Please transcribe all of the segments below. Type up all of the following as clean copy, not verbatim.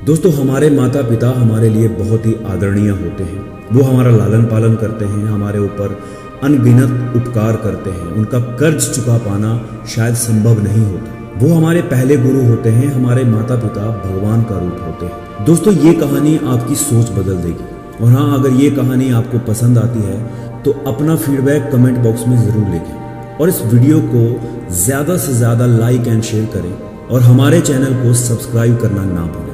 दोस्तों, हमारे माता पिता हमारे लिए बहुत ही आदरणीय होते हैं। वो हमारा लालन पालन करते हैं, हमारे ऊपर अनगिनत उपकार करते हैं। उनका कर्ज चुका पाना शायद संभव नहीं होता। वो हमारे पहले गुरु होते हैं। हमारे माता पिता भगवान का रूप होते हैं। दोस्तों, ये कहानी आपकी सोच बदल देगी। और हाँ, अगर ये कहानी आपको पसंद आती है तो अपना फीडबैक कमेंट बॉक्स में ज़रूर लिखें और इस वीडियो को ज़्यादा से ज़्यादा लाइक एंड शेयर करें और हमारे चैनल को सब्सक्राइब करना ना भूलें।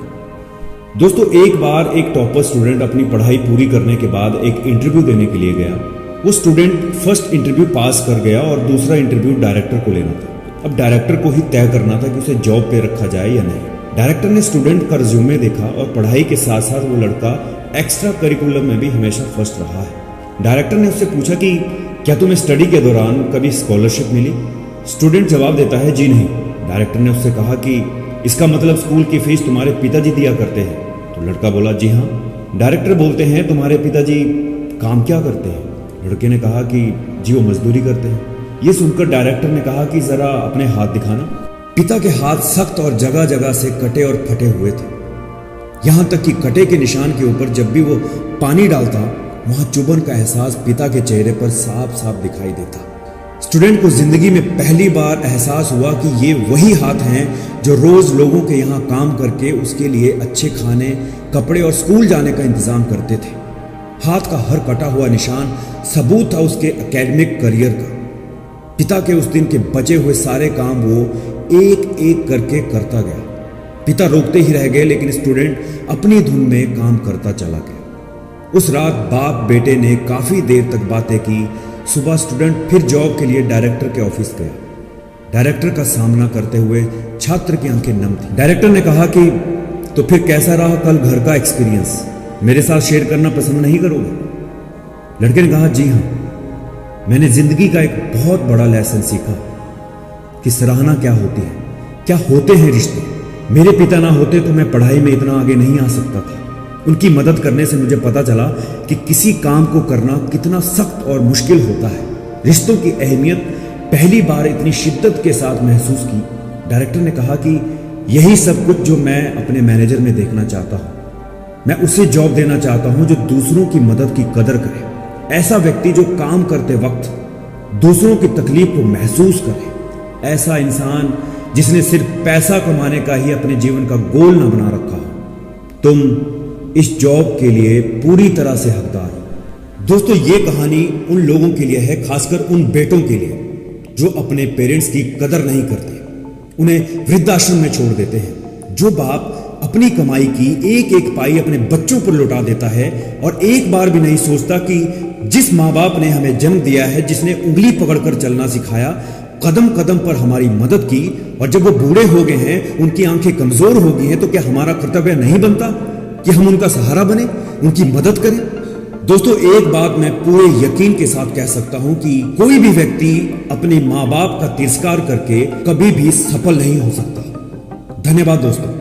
दोस्तों, एक बार एक टॉपर स्टूडेंट अपनी पढ़ाई पूरी करने के बाद एक इंटरव्यू देने के लिए गया। वो स्टूडेंट फर्स्ट इंटरव्यू पास कर गया और दूसरा इंटरव्यू डायरेक्टर को लेना था। अब डायरेक्टर को ही तय करना था कि उसे जॉब पे रखा जाए या नहीं। डायरेक्टर ने स्टूडेंट का रिज्यूमे देखा और पढ़ाई के साथ साथ वो लड़का एक्स्ट्रा करिकुलम में भी हमेशा फर्स्ट रहा है। डायरेक्टर ने उससे पूछा कि क्या तुम्हें स्टडी के दौरान कभी स्कॉलरशिप मिली? स्टूडेंट जवाब देता है, जी नहीं। डायरेक्टर ने उससे कहा कि इसका मतलब स्कूल की फीस तुम्हारे पिताजी दिया करते हैं? तो लड़का बोला, जी हाँ। डायरेक्टर बोलते हैं, तुम्हारे पिताजी काम क्या करते हैं? लड़के ने कहा कि जी वो मजदूरी करते हैं। ये सुनकर डायरेक्टर ने कहा कि जरा अपने हाथ दिखाना। पिता के हाथ सख्त और जगह जगह से कटे और फटे हुए थे। यहां तक कि कटे के निशान के ऊपर जब भी वो पानी डालता वहां चुभन का एहसास पिता के चेहरे पर साफ साफ दिखाई देता। स्टूडेंट को जिंदगी में पहली बार एहसास हुआ कि ये वही हाथ हैं जो रोज लोगों के यहाँ काम करके उसके लिए अच्छे खाने, कपड़े और स्कूल जाने का इंतजाम करते थे। हाथ का हर कटा हुआ निशान सबूत था उसके एकेडमिक करियर का। पिता के उस दिन के बचे हुए सारे काम वो एक एक करके करता गया। पिता रोकते ही रह गए, लेकिन स्टूडेंट अपनी धुन में काम करता चला गया। उस रात बाप बेटे ने काफी देर तक बातें की। सुबह स्टूडेंट फिर जॉब के लिए डायरेक्टर के ऑफिस गया। डायरेक्टर का सामना करते हुए छात्र की आंखें नम थी। डायरेक्टर ने कहा कि तो फिर कैसा रहा कल घर का एक्सपीरियंस? मेरे साथ शेयर करना पसंद नहीं करोगे? लड़के ने कहा, जी हाँ, मैंने जिंदगी का एक बहुत बड़ा लेसन सीखा कि सराहना क्या होती है, क्या होते हैं रिश्ते। मेरे पिता ना होते तो मैं पढ़ाई में इतना आगे नहीं आ सकता था। उनकी मदद करने से मुझे पता चला कि किसी काम को करना कितना सख्त और मुश्किल होता है। रिश्तों की अहमियत पहली बार इतनी शिद्दत के साथ महसूस की। डायरेक्टर ने कहा कि यही सब कुछ जो मैं अपने मैनेजर में देखना चाहता हूं। मैं उसे जॉब देना चाहता हूं जो दूसरों की मदद की कदर करे। ऐसा व्यक्ति जो काम करते वक्त दूसरों की तकलीफ को महसूस करे। ऐसा इंसान जिसने सिर्फ पैसा कमाने का ही अपने जीवन का गोल न बना रखा हो। तुम इस जॉब के लिए पूरी तरह से हकदार हो। दोस्तों, ये कहानी उन लोगों के लिए है, खासकर उन बेटों के लिए जो अपने पेरेंट्स की कदर नहीं करते, उन्हें वृद्धाश्रम में छोड़ देते हैं। जो बाप अपनी कमाई की एक एक पाई अपने बच्चों पर लौटा देता है और एक बार भी नहीं सोचता कि जिस माँ बाप ने हमें जन्म दिया है, जिसने उंगली पकड़कर चलना सिखाया, कदम कदम पर हमारी मदद की, और जब वो बूढ़े हो गए हैं, उनकी आंखें कमजोर हो गई हैं, तो क्या हमारा कर्तव्य नहीं बनता कि हम उनका सहारा बने, उनकी मदद करें? दोस्तों, एक बात मैं पूरे यकीन के साथ कह सकता हूं कि कोई भी व्यक्ति अपने माँ बाप का तिरस्कार करके कभी भी सफल नहीं हो सकता। धन्यवाद दोस्तों।